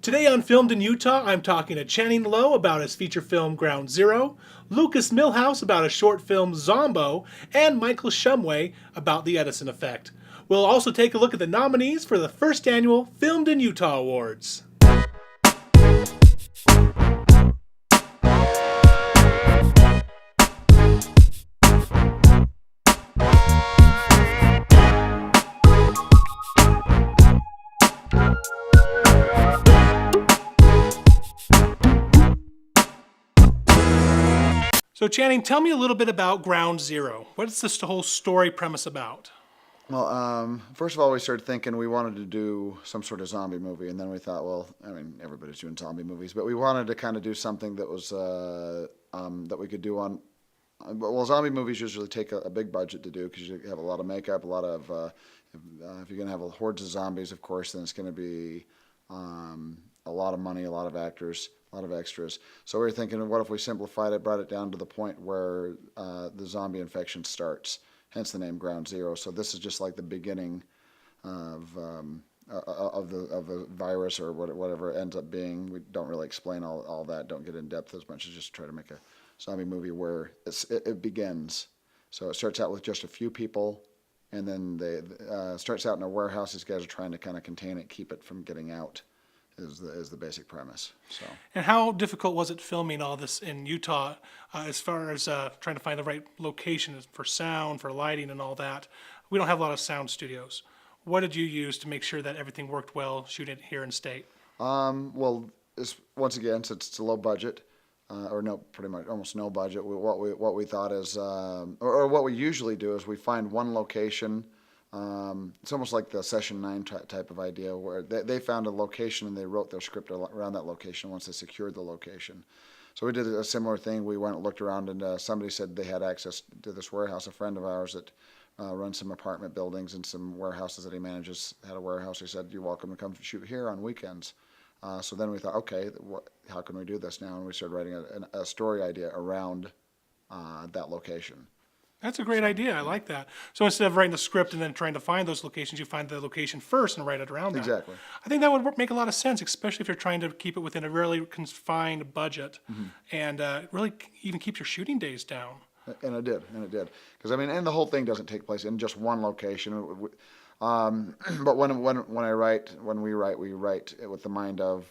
Today on Filmed in Utah, I'm talking to Channing Lowe about his feature film Ground Zero, Lucas Millhouse about his short film Zombo, and Michale Shumway about the Edison Effect. We'll also take a look at the nominees for the first annual Filmed in Utah Awards. So Channing, tell me a little bit about Ground Zero. What's this whole story premise about? Well, first of all, we started thinking we wanted to do some sort of zombie movie, and then we thought, well, I mean, everybody's doing zombie movies, but we wanted to kind of do something that was that we could do on. Well, zombie movies usually take a big budget to do because you have a lot of makeup, a lot of. If you're going to have hordes of zombies, of course, then it's going to be a lot of money, a lot of actors, a lot of extras. So we were thinking, what if we simplified it, brought it down to the point where the zombie infection starts, hence the name Ground Zero. So this is just like the beginning of the virus or whatever it ends up being. We don't really explain all that, don't get in depth as much as just try to make a zombie movie where it begins. So it starts out with just a few people, and then starts out in a warehouse. These guys are trying to kind of contain it, keep it from getting out. Is the basic premise. So. And how difficult was it filming all this in Utah, as far as trying to find the right location for sound, for lighting, and all that? We don't have a lot of sound studios. What did you use to make sure that everything worked well shooting it here in state? Well, once again, since it's a low budget, or no, pretty much almost no budget. What we thought is, or what we usually do is we find one location. It's almost like the Session 9 type of idea where they found a location and they wrote their script around that location once they secured the location. So we did a similar thing. We went and looked around, and somebody said they had access to this warehouse. A friend of ours that runs some apartment buildings and some warehouses that he manages had a warehouse. He said, "You're welcome to come shoot here on weekends." So then we thought, okay, how can we do this now? And we started writing a story idea around that location. That's a great idea. I like that. So instead of writing the script and then trying to find those locations, you find the location first and write it around that. Exactly. I think that would make a lot of sense, especially if you're trying to keep it within a really confined budget, and really even keep your shooting days down. And it did. Because I mean, and the whole thing doesn't take place in just one location. But when we write with the mind of,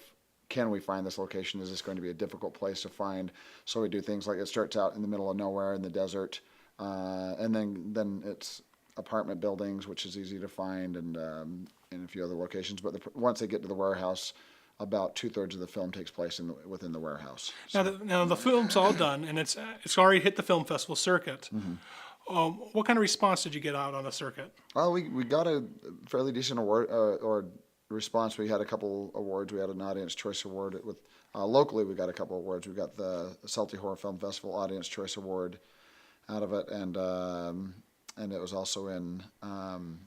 can we find this location? Is this going to be a difficult place to find? So we do things like it starts out in the middle of nowhere in the desert. And then it's apartment buildings, which is easy to find, and a few other locations. But once they get to the warehouse, about 2/3 of the film takes place within the warehouse. So. Now the film's all done, and it's already hit the film festival circuit. What kind of response did you get out on the circuit? Well, we got a fairly decent award or response. We had a couple awards. We had an Audience Choice Award with locally. We got a couple awards. We got the Salty Horror Film Festival Audience Choice Award out of it, and it was also in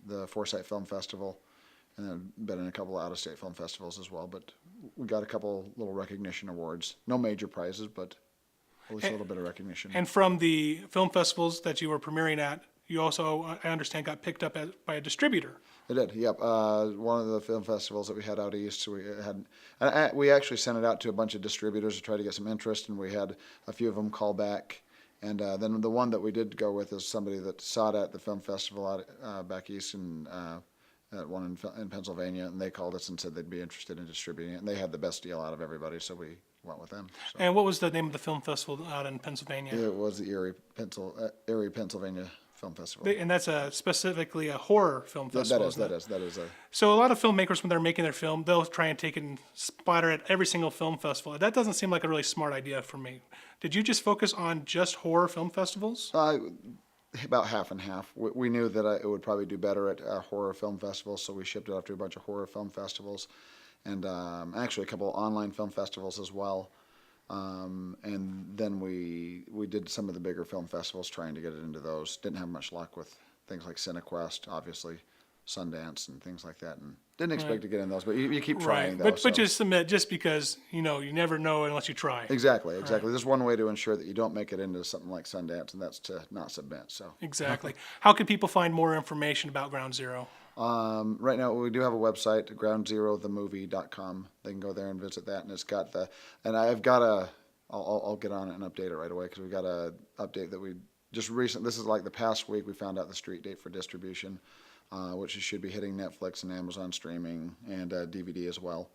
the Foresight Film Festival, and then been in a couple of out-of-state film festivals as well. But we got a couple little recognition awards. No major prizes, but at least a little bit of recognition. And from the film festivals that you were premiering at, you also, I understand, got picked up by a distributor. It did, yep. One of the film festivals that we had out east, we actually sent it out to a bunch of distributors to try to get some interest, and we had a few of them call back. And then the one that we did go with is somebody that saw it at the film festival out back east at one in Pennsylvania, and they called us and said they'd be interested in distributing it, and they had the best deal out of everybody, so we went with them. So. And what was the name of the film festival out in Pennsylvania? It was the Erie, Pennsylvania Film Festival. And that's specifically a horror film festival. That is. So a lot of filmmakers, when they're making their film, they'll try and take it and splatter it at every single film festival. That doesn't seem like a really smart idea for me. Did you just focus on just horror film festivals? About half and half. We knew that it would probably do better at horror film festivals, so we shipped it off to a bunch of horror film festivals, and actually a couple of online film festivals as well. And then we did some of the bigger film festivals, trying to get it into those. Didn't have much luck with things like CineQuest, obviously, Sundance, and things like that, and didn't expect to get in those. But you keep trying, though. But just submit, just because you never know unless you try. Exactly. Right. There's one way to ensure that you don't make it into something like Sundance, and that's to not submit. So exactly. How can people find more information about Ground Zero? Right now, we do have a website, groundzerothemovie.com. They can go there and visit that, and it's got and I've got I'll get on it and update it right away, because we've got a update that we just recently, this is like the past week, we found out the street date for distribution, which should be hitting Netflix and Amazon streaming and DVD as well.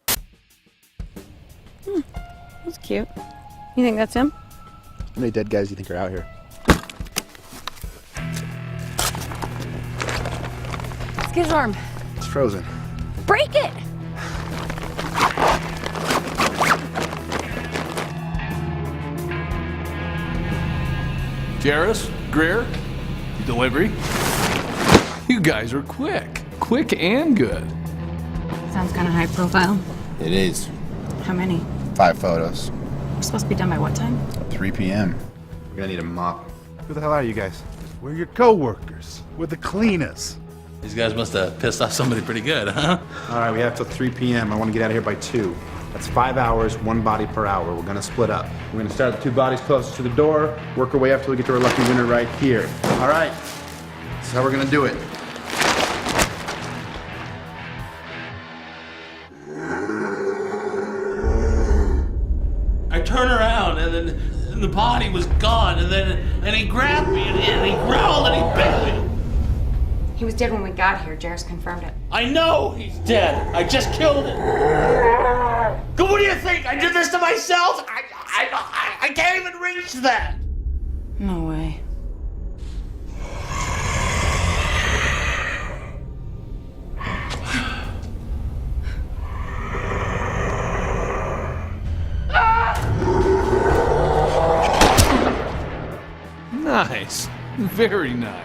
That's cute. You think that's him? How many dead guys do you think are out here? Let's get his arm. It's frozen. Break it! Jarris, Greer, delivery. You guys are quick. Quick and good. Sounds kind of high profile. It is. How many? 5 photos. We're supposed to be done by what time? 3 p.m. We're gonna need a mop. Who the hell are you guys? We're your co-workers. We're the cleaners. These guys must have pissed off somebody pretty good, huh? All right, we have till 3 p.m. I want to get out of here by 2. That's 5 hours, 1 body per hour. We're gonna split up. We're gonna start with 2 bodies closest to the door, work our way up till we get to our lucky winner right here. All right. That's how we're gonna do it. I turn around and the body was gone, and he grabbed me and he growled and he bit me. He was dead when we got here. Jarris confirmed it. I know he's dead. I just killed him. But what do you think? I did this to myself? I can't even reach that. No way. Nice. Very nice.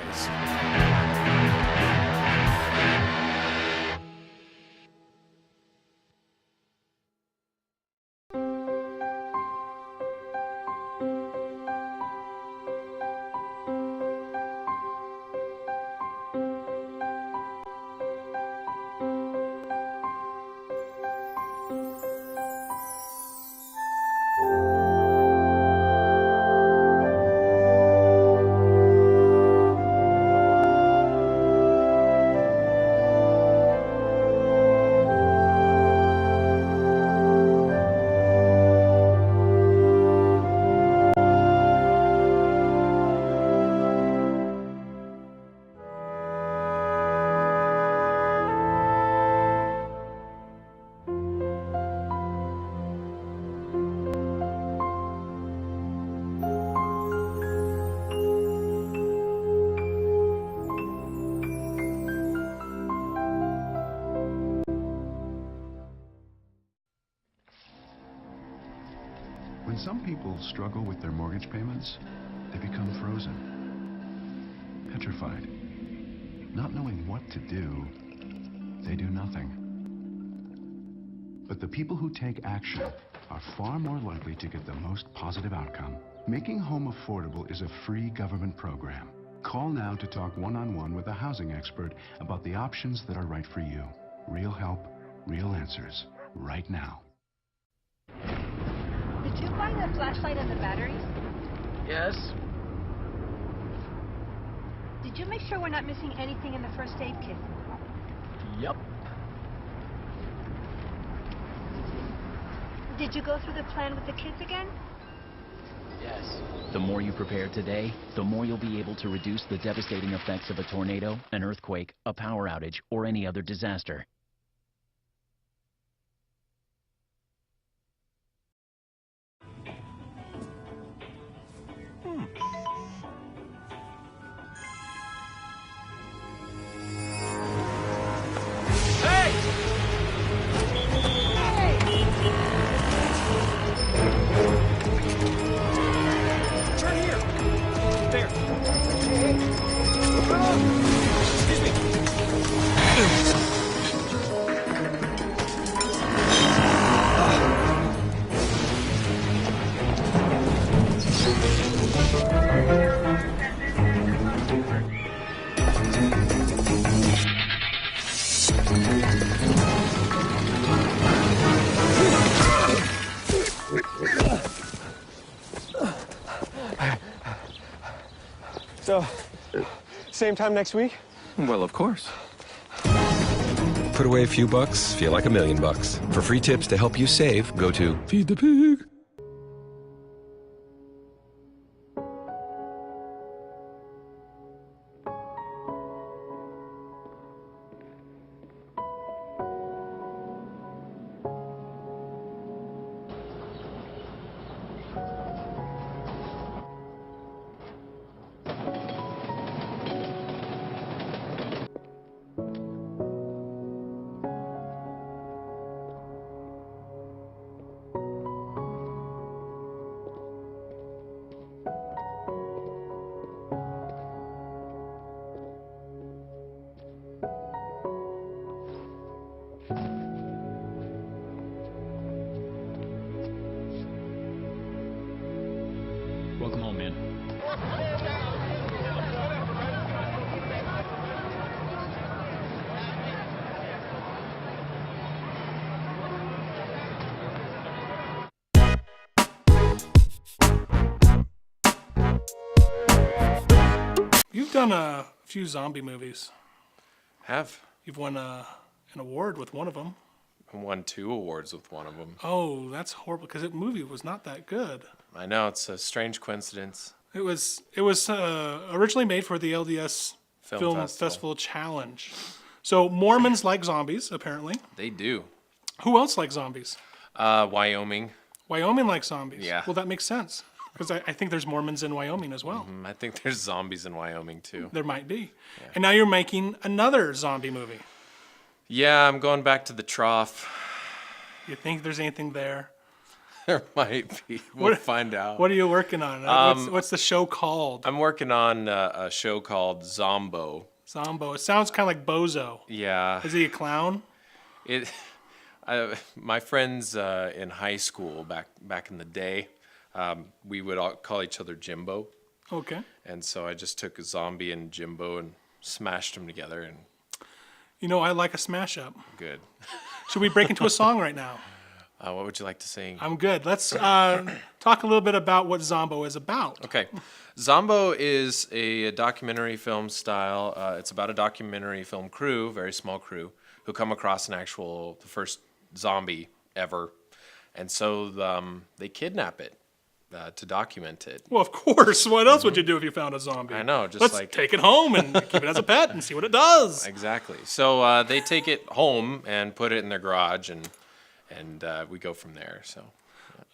When some people struggle with their mortgage payments, they become frozen, petrified. Not knowing what to do, they do nothing. But the people who take action are far more likely to get the most positive outcome. Making home affordable is a free government program. Call now to talk one-on-one with a housing expert about the options that are right for you. Real help, real answers, right now. Did you buy the flashlight and the batteries? Yes. Did you make sure we're not missing anything in the first aid kit? Yep. Did you go through the plan with the kids again? Yes. The more you prepare today, the more you'll be able to reduce the devastating effects of a tornado, an earthquake, a power outage, or any other disaster. So, same time next week? Well, of course. put away a few bucks, feel like $1,000,000. For free tips to help you save, go to Feed the Pig. Welcome home, man. You've done a few zombie movies. Have. You've won an award with one of them. I won 2 awards with one of them. Oh, that's horrible, because the movie was not that good. I know, it's a strange coincidence. It was originally made for the LDS Film Festival Challenge. So Mormons like zombies, apparently. They do. Who else likes zombies? Wyoming. Wyoming likes zombies. Yeah. Well, that makes sense, because I think there's Mormons in Wyoming as well. I think there's zombies in Wyoming too. There might be. Yeah. And now you're making another zombie movie. Yeah, I'm going back to the trough. You think there's anything there? There might be. We'll find out. What are you working on? What's the show called? I'm working on a show called Zombo. Zombo. It sounds kind of like Bozo. Yeah. Is he a clown? My friends in high school back in the day, we would all call each other Jimbo. Okay. And so I just took a zombie and Jimbo and smashed them together. And you know, I like a smash up. Good. Should we break into a song right now? What would you like to sing? I'm good. Let's talk a little bit about what Zombo is about. Okay. Zombo is a documentary film style. It's about a documentary film crew, very small crew, who come across the first zombie ever. And so they kidnap it to document it. Well, of course. What else would you do if you found a zombie? I know. Just Let's take it home and keep it as a pet and see what it does. Exactly. So they take it home and put it in their garage, and we go from there. So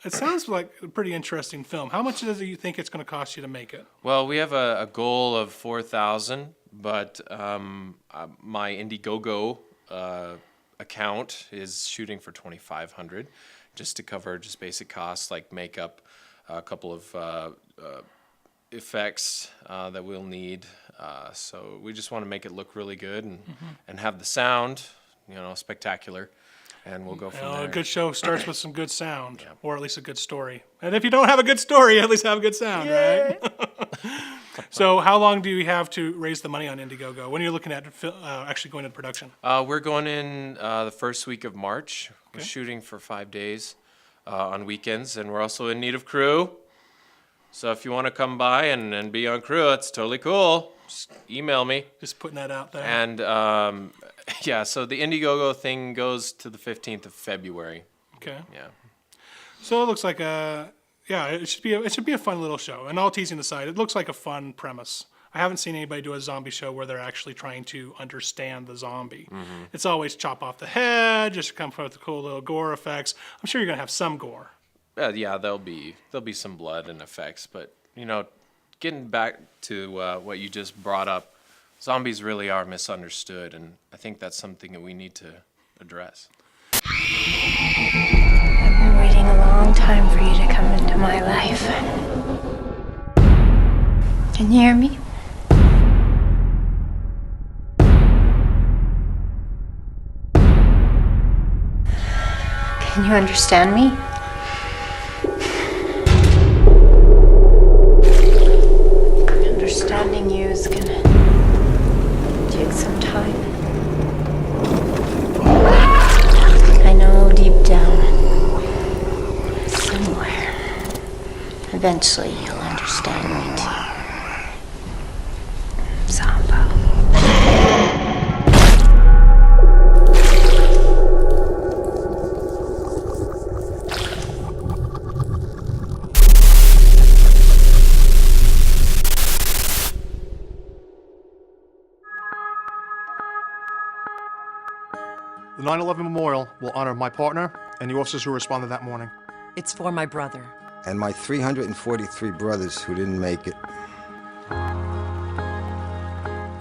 it sounds like a pretty interesting film. How much do you think it's going to cost you to make it? Well, we have a goal of $4,000, but my Indiegogo account is shooting for $2,500, just to cover just basic costs like makeup, a couple of effects that we'll need. So we just want to make it look really good and have the sound, spectacular. And we'll go from there. A good show starts with some good sound, or at least a good story. And if you don't have a good story, at least have a good sound, right? So how long do you have to raise the money on Indiegogo? When are you looking at actually going into production? We're going in the first week of March. We're shooting for 5 days on weekends, and we're also in need of crew. So if you want to come by and be on crew, it's totally cool. Just email me. Just putting that out there. And so the Indiegogo thing goes to the 15th of February. Okay. Yeah. So it looks like it should be a fun little show. And all teasing aside, it looks like a fun premise. I haven't seen anybody do a zombie show where they're actually trying to understand the zombie. It's always chop off the head, just come up with cool little gore effects. I'm sure you're gonna have some gore. Yeah, there'll be some blood and effects, but getting back to what you just brought up, zombies really are misunderstood, and I think that's something that we need to address. I've been waiting a long time for you to come into my life. Can you hear me? Can you understand me? Understanding you is gonna take some time. I know deep down, somewhere, eventually you'll understand me too. Zombo. 9/11 Memorial will honor my partner and the officers who responded that morning. It's for my brother. And my 343 brothers who didn't make it.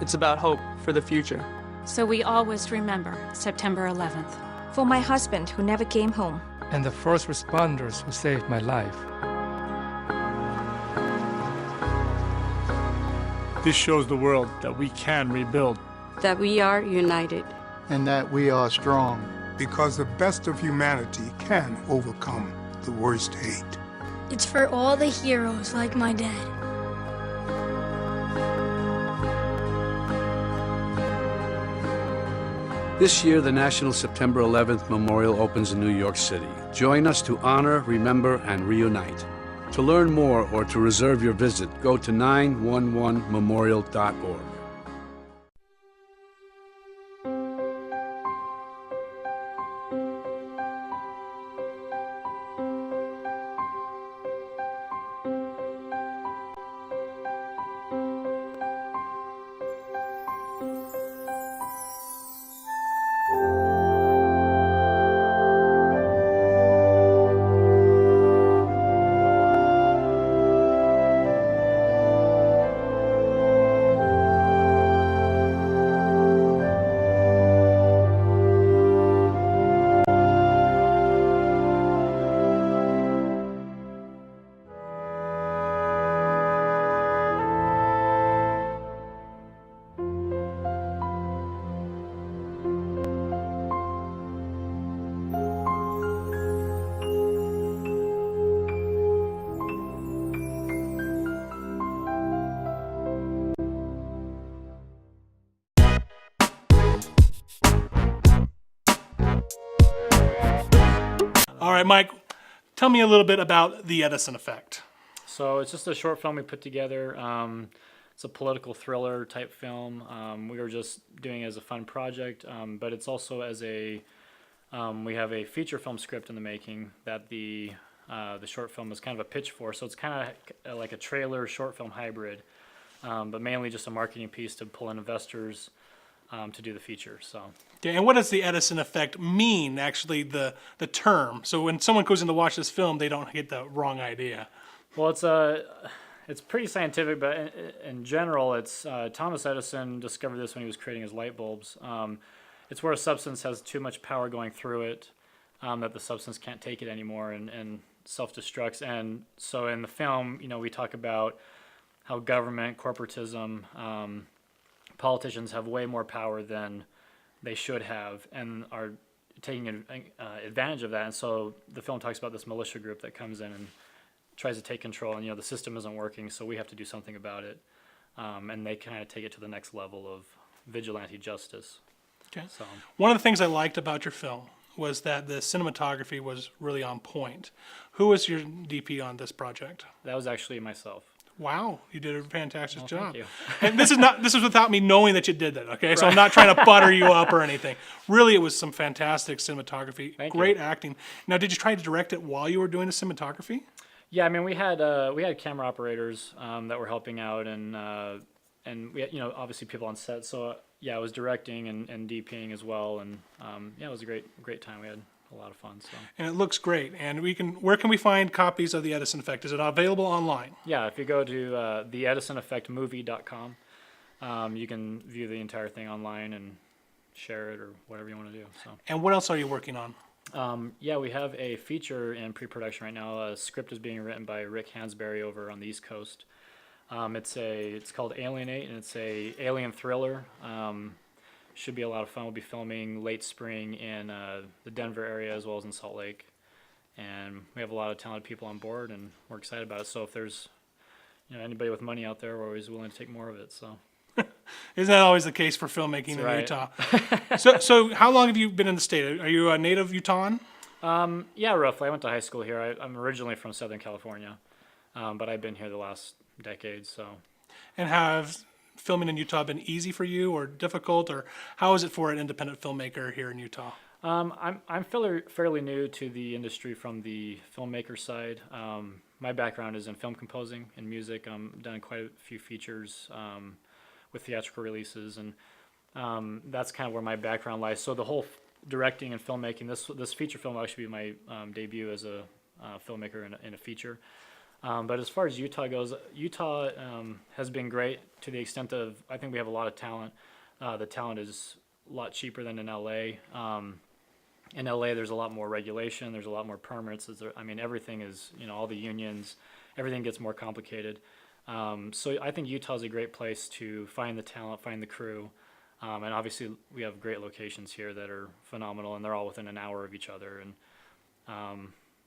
It's about hope for the future. So we always remember September 11th. For my husband who never came home. And the first responders who saved my life. This shows the world that we can rebuild. That we are united. And that we are strong. Because the best of humanity can overcome the worst hate. It's for all the heroes like my dad. This year, the National September 11th Memorial opens in New York City. Join us to honor, remember, and reunite. To learn more or to reserve your visit, go to 911memorial.org. All right, Mike, tell me a little bit about the Edison Effect. So it's just a short film we put together. It's a political thriller type film. We were just doing it as a fun project, but it's also as a, we have a feature film script in the making that the short film is kind of a pitch for. So it's kind of like a trailer short film hybrid, but mainly just a marketing piece to pull in investors to do the feature. So. Okay, and what does the Edison Effect mean, actually, the term? So when someone goes in to watch this film, they don't get the wrong idea. Well, it's pretty scientific, but in general, it's Thomas Edison discovered this when he was creating his light bulbs. It's where a substance has too much power going through it, that the substance can't take it anymore and self-destructs. And so in the film, we talk about how government, corporatism, politicians have way more power than they should have and are taking advantage of that. And so the film talks about this militia group that comes in and tries to take control, and the system isn't working, so we have to do something about it. And they kind of take it to the next level of vigilante justice. Okay. So one of the things I liked about your film was that the cinematography was really on point. Who was your DP on this project? That was actually myself. Wow, you did a fantastic job. Thank you. And this is without me knowing that you did that, okay? So I'm not trying to butter you up or anything. Really, it was some fantastic cinematography, great acting. Now, did you try to direct it while you were doing the cinematography? Yeah, I mean, we had camera operators that were helping out, and we had, obviously people on set. So yeah, I was directing and DPing as well, and yeah, it was a great time. We had a lot of fun. So. And it looks great. And where can we find copies of the Edison Effect? Is it available online? Yeah, if you go to theedisoneffectmovie.com, you can view the entire thing online and share it or whatever you want to do. So. And what else are you working on? Yeah, we have a feature in pre-production right now. A script is being written by Rick Hansberry over on the East Coast. It's called Alienate, and it's a alien thriller. Should be a lot of fun. We'll be filming late spring in the Denver area as well as in Salt Lake, and we have a lot of talented people on board, and we're excited about it. So if there's anybody with money out there, we're always willing to take more of it. So. Isn't that always the case for filmmaking in Utah? So how long have you been in the state? Are you a native Utahn? Yeah, roughly. I went to high school here. I'm originally from Southern California, but I've been here the last decade. So. And have filming in Utah been easy for you or difficult, or how is it for an independent filmmaker here in Utah? I'm fairly new to the industry from the filmmaker side. My background is in film composing and music. I've done quite a few features with theatrical releases, and that's kind of where my background lies. So the whole directing and filmmaking. This feature film will actually be my debut as a filmmaker in a feature. But as far as Utah goes, Utah has been great to the extent of, I think we have a lot of talent. The talent is a lot cheaper than in LA. In LA, there's a lot more regulation. There's a lot more permits. I mean, everything is, all the unions, everything gets more complicated. So I think Utah's a great place to find the talent, find the crew. And obviously, we have great locations here that are phenomenal, and they're all within an hour of each other. And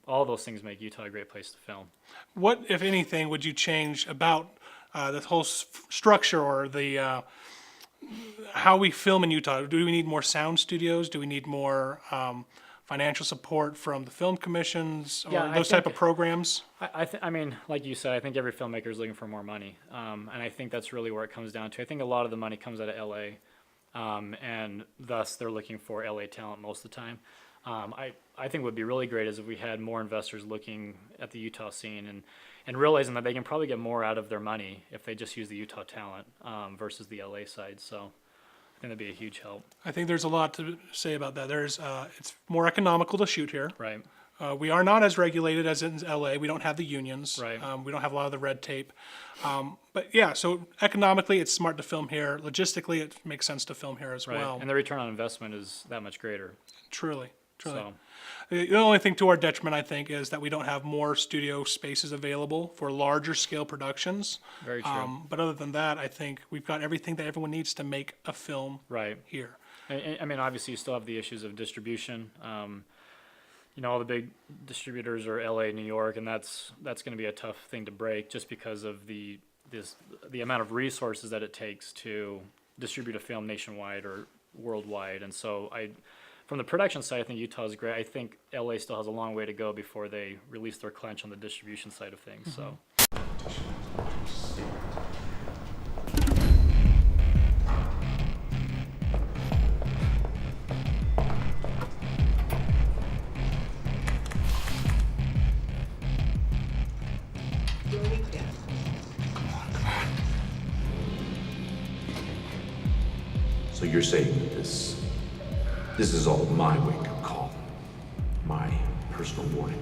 all those things make Utah a great place to film. What, if anything, would you change about the whole structure or the how we film in Utah? Do we need more sound studios? Do we need more financial support from the film commissions or those type of programs? I mean, like you said, I think every filmmaker is looking for more money. And I think that's really where it comes down to. I think a lot of the money comes out of LA, and thus they're looking for LA talent most of the time. I think what would be really great is if we had more investors looking at the Utah scene and realizing that they can probably get more out of their money if they just use the Utah talent versus the LA side. So I think that'd be a huge help. I think there's a lot to say about that. It's more economical to shoot here. Right. We are not as regulated as in LA. We don't have the unions. Right. We don't have a lot of the red tape. But yeah, so economically, it's smart to film here. Logistically, it makes sense to film here as well. And the return on investment is that much greater. Truly. So. The only thing to our detriment, I think, is that we don't have more studio spaces available for larger scale productions. Very true. But other than that, I think we've got everything that everyone needs to make a film here. I mean, obviously, you still have the issues of distribution. All the big distributors are LA, New York, and that's going to be a tough thing to break just because of the amount of resources that it takes to distribute a film nationwide or worldwide. And so from the production side, I think Utah is great. I think LA still has a long way to go before they release their clench on the distribution side of things. So. So you're saying that this is all my wake-up call, my personal warning.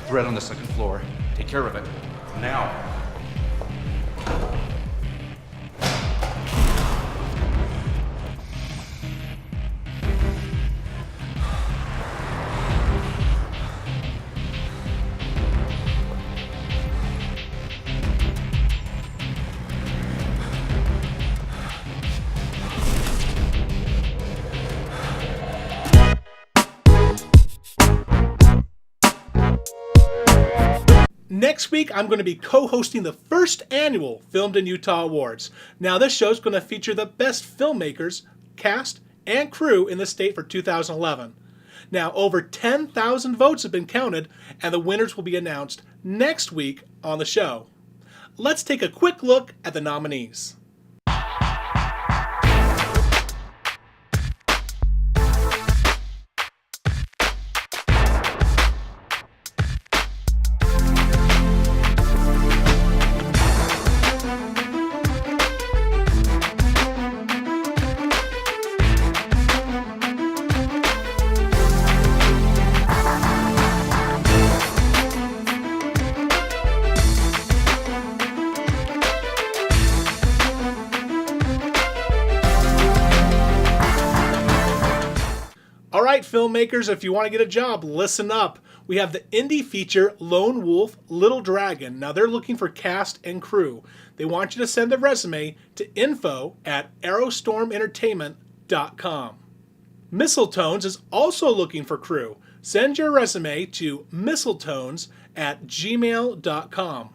Threat on the second floor. Take care of it. Now. Next week, I'm going to be co-hosting the first annual Filmed in Utah Awards. Now, this show is going to feature the best filmmakers, cast, and crew in the state for 2011. Now, over 10,000 votes have been counted, and the winners will be announced next week on the show. Let's take a quick look at the nominees. Alright, filmmakers, if you want to get a job, listen up. We have the Indy Feature Lone Wolf Little Dragon. Now they're looking for cast and crew. They want you to send a resume to info@aerostormentertainment.com. Mistletones is also looking for crew. Send your resume to mistletones@gmail.com.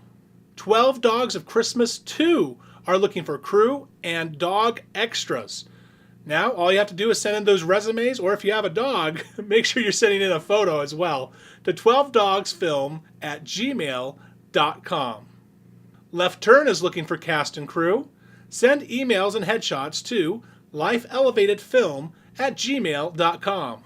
12 Dogs of Christmas 2 are looking for crew and dog extras. Now, all you have to do is send in those resumes, or if you have a dog, make sure you're sending in a photo as well, to 12dogsfilm@gmail.com. Left Turn is looking for cast and crew. Send emails and headshots to lifeelivatedfilm puddlemonkey@gmail.com.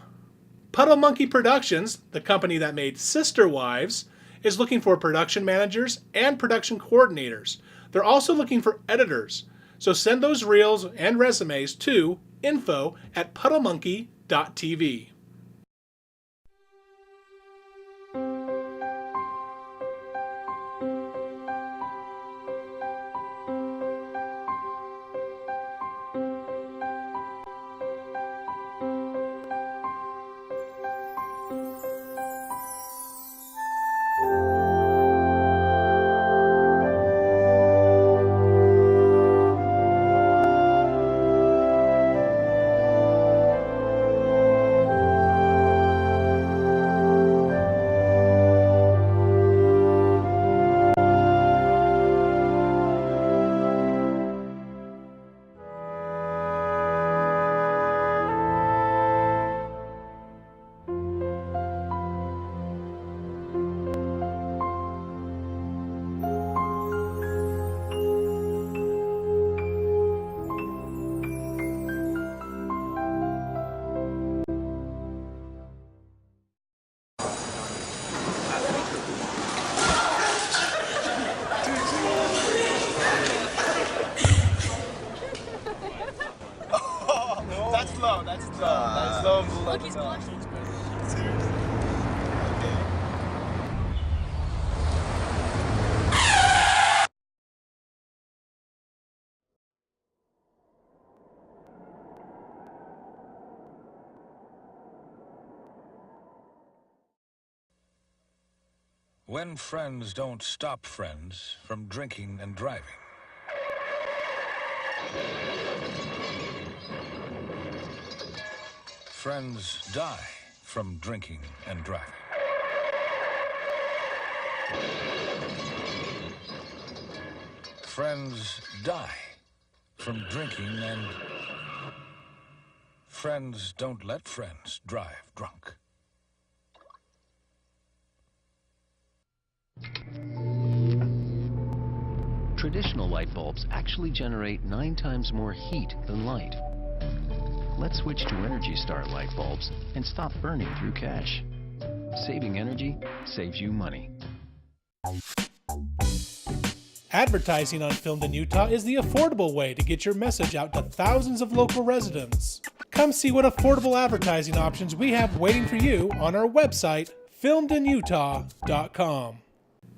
Puddle Monkey Productions, the company that made Sister Wives, is looking for production managers and production coordinators. They're also looking for editors. So send those reels and resumes to info@puddlemonkey.tv. When friends don't stop friends from drinking and driving. Friends die from drinking and driving. Friends die from drinking and... Friends don't let friends drive drunk. Traditional light bulbs actually generate 9 times more heat than light. Let's switch to Energy Star light bulbs and stop burning through cash. Saving energy saves you money. Advertising on Filmed in Utah is the affordable way to get your message out to thousands of local residents. Come see what affordable advertising options we have waiting for you on our website, filmedinutah.com.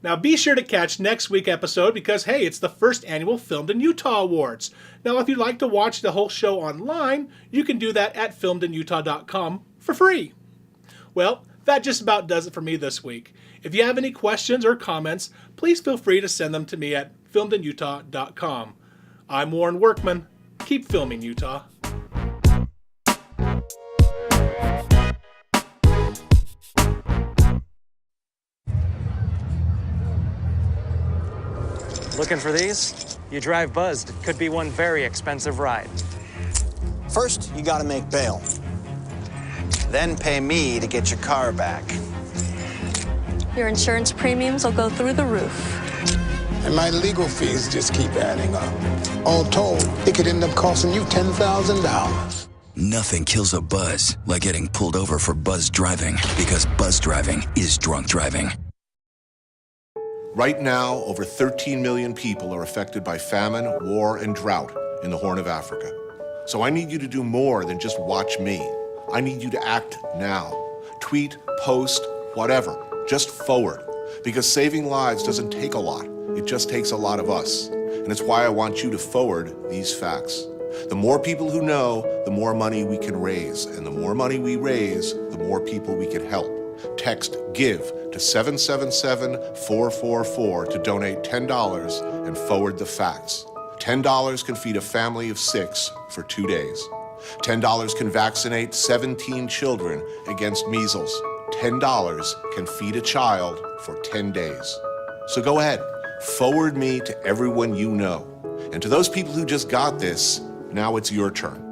Now be sure to catch next week's episode because, hey, it's the first annual Filmed in Utah Awards. Now if you'd like to watch the whole show online, you can do that at filmedinutah.com for free. Well, that just about does it for me this week. If you have any questions or comments, please feel free to send them to me at filmedinutah.com. I'm Warren Workman. Keep filming, Utah. Looking for these? You drive buzzed. It could be one very expensive ride. First, you gotta make bail. Then pay me to get your car back. Your insurance premiums will go through the roof. And my legal fees just keep adding up. All told, it could end up costing you $10,000. Nothing kills a buzz like getting pulled over for buzz driving, because buzz driving is drunk driving. Right now, over 13 million people are affected by famine, war, and drought in the Horn of Africa. So I need you to do more than just watch me. I need you to act now. Tweet, post, whatever. Just forward. Because saving lives doesn't take a lot. It just takes a lot of us. And it's why I want you to forward these facts. The more people who know, the more money we can raise. And the more money we raise, the more people we can help. Text GIVE to 777-444 to donate $10 and forward the facts. $10 can feed a family of 6 for 2 days. $10 can vaccinate 17 children against measles. $10 can feed a child for 10 days. So go ahead, forward me to everyone you know. And to those people who just got this, now it's your turn.